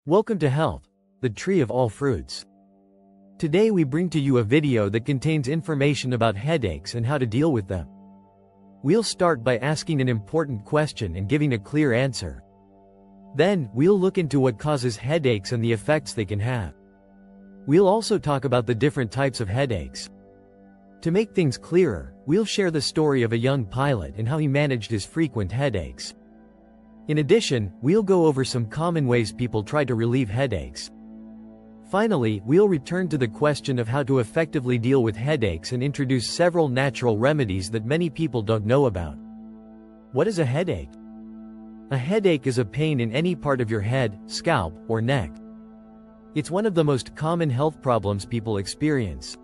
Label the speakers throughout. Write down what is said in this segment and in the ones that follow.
Speaker 1: Welcome to Health, the tree of all fruits. Today we bring to you a video that contains information about headaches and how to deal with them. We'll start by asking an important question and giving a clear answer. Then, we'll look into what causes headaches and the effects they can have. We'll also talk about the different types of headaches. To make things clearer, we'll share the story of a young pilot and how he managed his frequent headaches. In addition, we'll go over some common ways people try to relieve headaches. Finally, we'll return to the question of how to effectively deal with headaches and introduce several natural remedies that many people don't know about. What is a headache? A headache is a pain in any part of your head, scalp, or neck. It's one of the most common health problems people experience.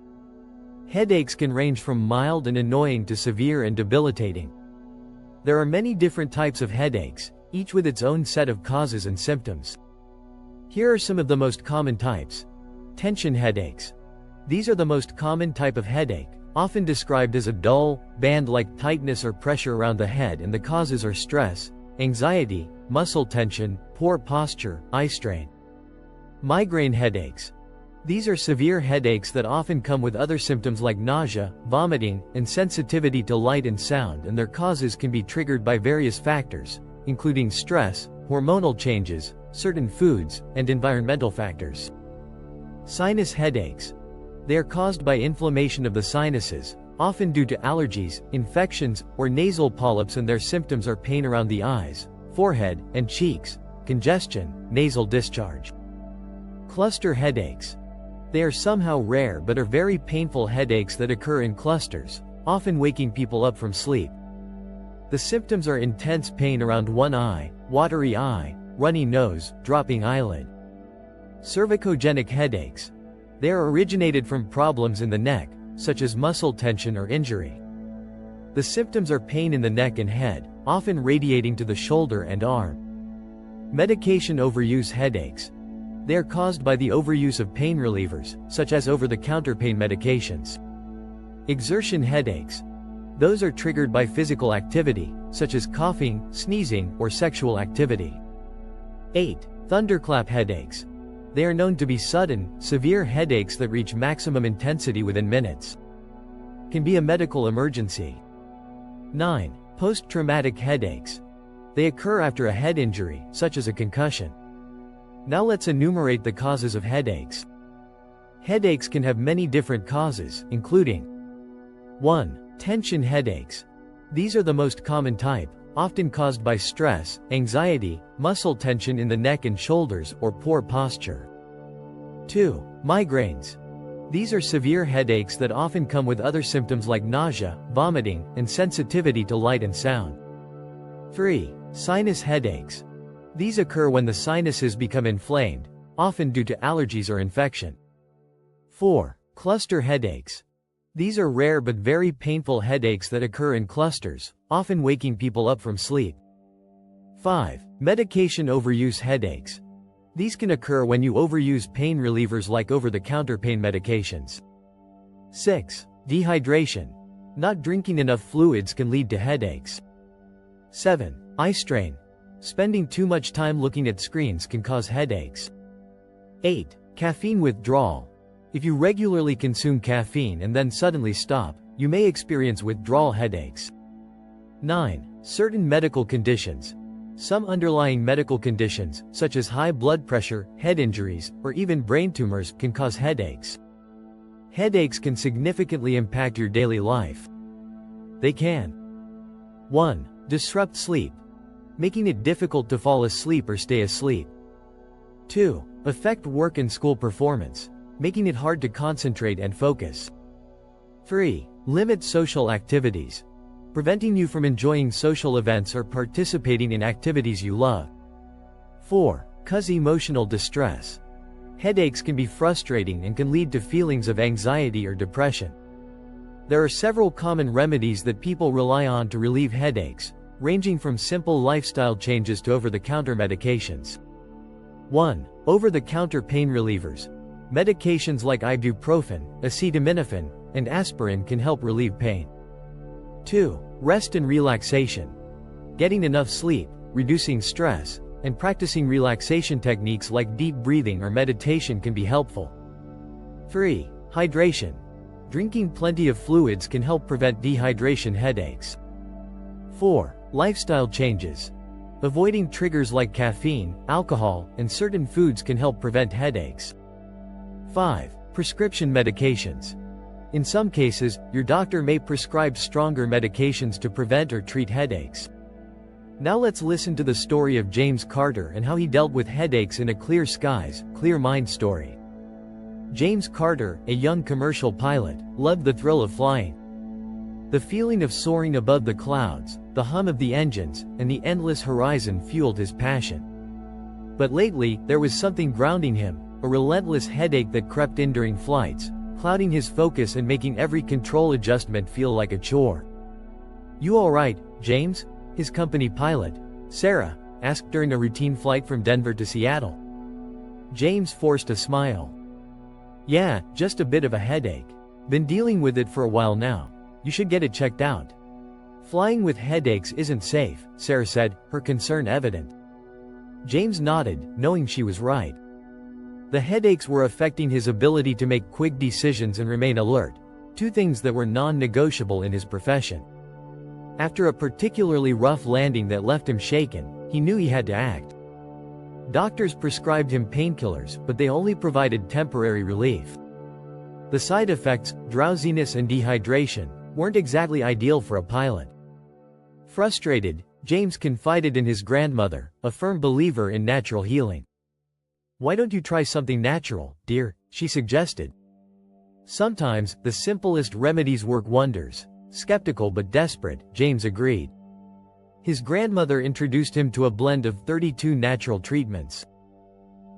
Speaker 1: Headaches can range from mild and annoying to severe and debilitating. There are many different types of headaches, each with its own set of causes and symptoms. Here are some of the most common types. Tension headaches. These are the most common type of headache, often described as a dull, band-like tightness or pressure around the head, and the causes are stress, anxiety, muscle tension, poor posture, eye strain. Migraine headaches. These are severe headaches that often come with other symptoms like nausea, vomiting, and sensitivity to light and sound, and their causes can be triggered by various factors, including stress, hormonal changes, certain foods, and environmental factors. Sinus headaches. They are caused by inflammation of the sinuses, often due to allergies, infections, or nasal polyps, and their symptoms are pain around the eyes, forehead, and cheeks, congestion, nasal discharge. Cluster headaches. They are somehow rare but are very painful headaches that occur in clusters, often waking people up from sleep. The symptoms are intense pain around one eye, watery eye, runny nose, dropping eyelid. Cervicogenic headaches. They are originated from problems in the neck, such as muscle tension or injury. The symptoms are pain in the neck and head, often radiating to the shoulder and arm. Medication overuse headaches. They are caused by the overuse of pain relievers, such as over-the-counter pain medications. Exertion headaches. Those are triggered by physical activity, such as coughing, sneezing, or sexual activity. 8. Thunderclap headaches. They are known to be sudden, severe headaches that reach maximum intensity within minutes. Can be a medical emergency. 9. Post-traumatic headaches. They occur after a head injury, such as a concussion. Now let's enumerate the causes of headaches. Headaches can have many different causes, including 1. Tension headaches. These are the most common type, often caused by stress, anxiety, muscle tension in the neck and shoulders, or poor posture. 2. Migraines. These are severe headaches that often come with other symptoms like nausea, vomiting, and sensitivity to light and sound. 3. Sinus headaches. These occur when the sinuses become inflamed, often due to allergies or infection. 4. Cluster headaches. These are rare but very painful headaches that occur in clusters, often waking people up from sleep. 5. Medication overuse headaches. These can occur when you overuse pain relievers like over-the-counter pain medications. 6. Dehydration. Not drinking enough fluids can lead to headaches. 7. Eye strain. Spending too much time looking at screens can cause headaches. 8. Caffeine withdrawal. If you regularly consume caffeine and then suddenly stop, you may experience withdrawal headaches. 9. Certain medical conditions. Some underlying medical conditions, such as high blood pressure, head injuries, or even brain tumors, can cause headaches. Headaches can significantly impact your daily life. They can 1. Disrupt sleep, making it difficult to fall asleep or stay asleep. 2. Affect work and school performance, making it hard to concentrate and focus. 3. Limit social activities, preventing you from enjoying social events or participating in activities you love. 4. Cause emotional distress. Headaches can be frustrating and can lead to feelings of anxiety or depression. There are several common remedies that people rely on to relieve headaches, ranging from simple lifestyle changes to over-the-counter medications. 1. Over-the-counter pain relievers. Medications like ibuprofen, acetaminophen, and aspirin can help relieve pain. 2. Rest and relaxation. Getting enough sleep, reducing stress, and practicing relaxation techniques like deep breathing or meditation can be helpful. 3. Hydration. Drinking plenty of fluids can help prevent dehydration headaches. 4. Lifestyle changes. Avoiding triggers like caffeine, alcohol, and certain foods can help prevent headaches. 5. Prescription medications. In some cases, your doctor may prescribe stronger medications to prevent or treat headaches. Now let's listen to the story of James Carter and how he dealt with headaches in a clear skies, clear mind story. James Carter, a young commercial pilot, loved the thrill of flying. The feeling of soaring above the clouds, the hum of the engines, and the endless horizon fueled his passion. But lately, there was something grounding him, a relentless headache that crept in during flights, clouding his focus and making every control adjustment feel like a chore. "You all right, James?" his company pilot, Sarah, asked during a routine flight from Denver to Seattle. James forced a smile. "Yeah, just a bit of a headache. Been dealing with it for a while now. You should get it checked out." "Flying with headaches isn't safe," Sarah said, her concern evident. James nodded, knowing she was right. The headaches were affecting his ability to make quick decisions and remain alert, two things that were non-negotiable in his profession. After a particularly rough landing that left him shaken, he knew he had to act. Doctors prescribed him painkillers, but they only provided temporary relief. The side effects, drowsiness and dehydration, weren't exactly ideal for a pilot. Frustrated, James confided in his grandmother, a firm believer in natural healing. "Why don't you try something natural, dear?" she suggested. "Sometimes, the simplest remedies work wonders." Skeptical but desperate, James agreed. His grandmother introduced him to a blend of 32 natural treatments.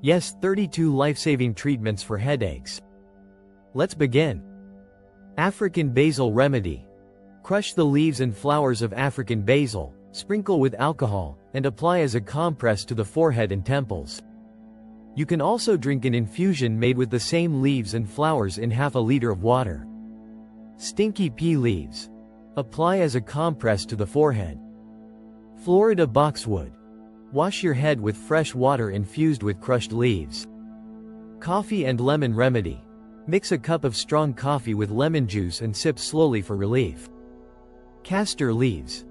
Speaker 1: Yes, 32 life-saving treatments for headaches. Let's begin. African Basil Remedy. Crush the leaves and flowers of African basil, sprinkle with alcohol, and apply as a compress to the forehead and temples. You can also drink an infusion made with the same leaves and flowers in half a liter of water. Stinky pea leaves. Apply as a compress to the forehead. Florida boxwood. Wash your head with fresh water infused with crushed leaves. Coffee and lemon remedy. Mix a cup of strong coffee with lemon juice and sip slowly for relief. Castor leaves.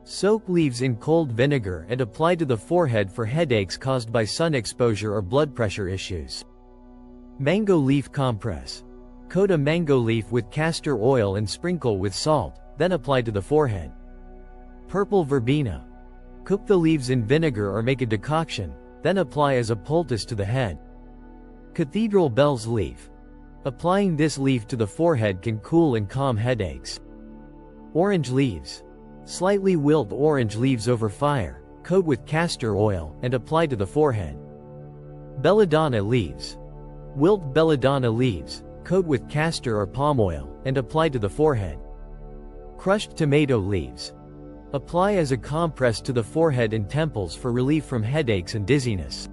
Speaker 1: Soak leaves in cold vinegar and apply to the forehead for headaches caused by sun exposure or blood pressure issues. Mango leaf compress. Coat a mango leaf with castor oil and sprinkle with salt, then apply to the forehead. Purple verbena. Cook the leaves in vinegar or make a decoction, then apply as a poultice to the head. Cathedral bells leaf. Applying this leaf to the forehead can cool and calm headaches. Orange leaves. Slightly wilt orange leaves over fire, coat with castor oil, and apply to the forehead. Belladonna leaves. Wilt belladonna leaves, coat with castor or palm oil, and apply to the forehead. Crushed tomato leaves. Apply as a compress to the forehead and temples for relief from headaches and dizziness.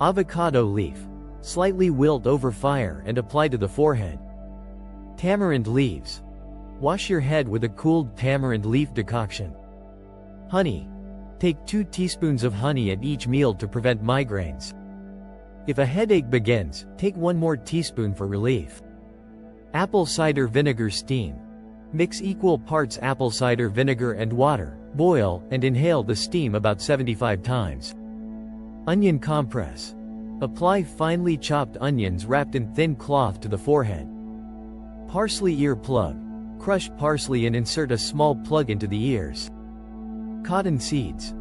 Speaker 1: Avocado leaf. Slightly wilt over fire and apply to the forehead. Tamarind leaves. Wash your head with a cooled tamarind leaf decoction. Honey. Take 2 teaspoons of honey at each meal to prevent migraines. If a headache begins, take 1 more teaspoon for relief. Apple cider vinegar steam. Mix equal parts apple cider vinegar and water, boil, and inhale the steam about 75 times. Onion compress. Apply finely chopped onions wrapped in thin cloth to the forehead. Parsley ear plug. Crush parsley and insert a small plug into the ears. Cotton seeds.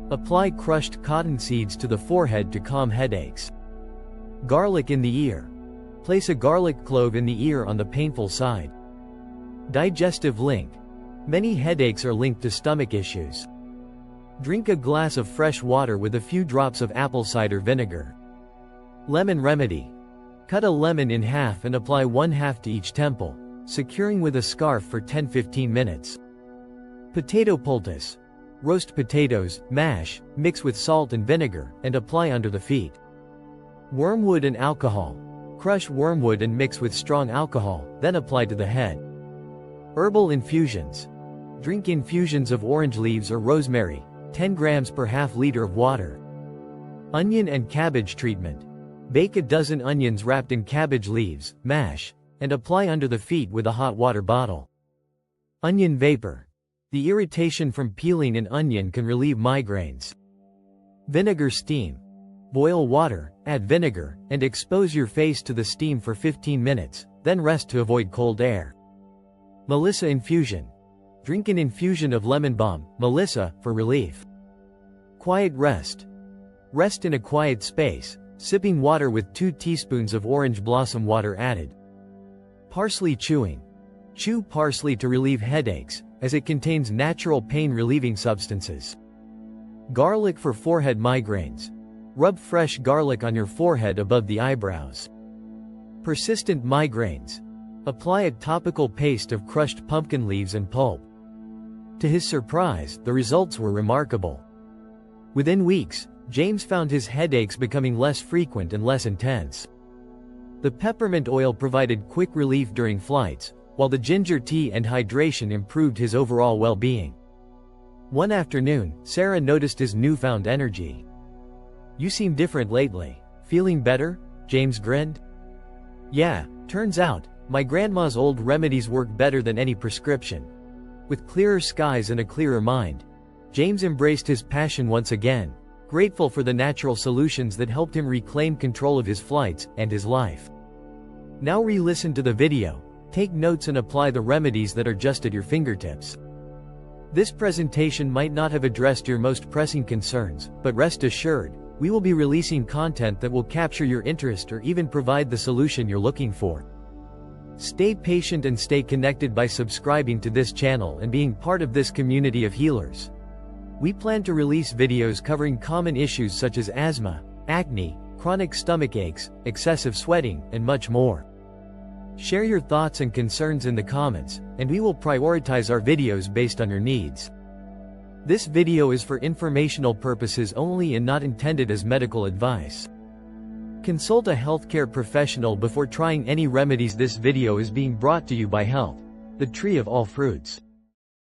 Speaker 1: Apply crushed cotton seeds to the forehead to calm headaches. Garlic in the ear. Place a garlic clove in the ear on the painful side. Digestive link. Many headaches are linked to stomach issues. Drink a glass of fresh water with a few drops of apple cider vinegar. Lemon remedy. Cut a lemon in half and apply 1/2 to each temple, securing with a scarf for 10-15 minutes. Potato poultice. Roast potatoes, mash, mix with salt and vinegar, and apply under the feet. Wormwood and alcohol. Crush wormwood and mix with strong alcohol, then apply to the head. Herbal infusions. Drink infusions of orange leaves or rosemary, 10 grams per half liter of water. Onion and cabbage treatment. Bake a dozen onions wrapped in cabbage leaves, mash, and apply under the feet with a hot water bottle. Onion vapor. The irritation from peeling an onion can relieve migraines. Vinegar steam. Boil water, add vinegar, and expose your face to the steam for 15 minutes, then rest to avoid cold air. Melissa infusion. Drink an infusion of lemon balm, Melissa, for relief. Quiet rest. Rest in a quiet space, sipping water with 2 teaspoons of orange blossom water added. Parsley chewing. Chew parsley to relieve headaches, as it contains natural pain-relieving substances. Garlic for forehead migraines. Rub fresh garlic on your forehead above the eyebrows. Persistent migraines. Apply a topical paste of crushed pumpkin leaves and pulp. To his surprise, the results were remarkable. Within weeks, James found his headaches becoming less frequent and less intense. The peppermint oil provided quick relief during flights, while the ginger tea and hydration improved his overall well-being. One afternoon, Sarah noticed his newfound energy. "You seem different lately. Feeling better?" James grinned. "Yeah, turns out, my grandma's old remedies work better than any prescription." With clearer skies and a clearer mind, James embraced his passion once again, grateful for the natural solutions that helped him reclaim control of his flights and his life. Now re-listen to the video, take notes and apply the remedies that are just at your fingertips. This presentation might not have addressed your most pressing concerns, but rest assured, we will be releasing content that will capture your interest or even provide the solution you're looking for. Stay patient and stay connected by subscribing to this channel and being part of this community of healers. We plan to release videos covering common issues such as asthma, acne, chronic stomach aches, excessive sweating, and much more. Share your thoughts and concerns in the comments, and we will prioritize our videos based on your needs. This video is for informational purposes only and not intended as medical advice. Consult a healthcare professional before trying any remedies. This video is being brought to you by Health, the Tree of All Fruits.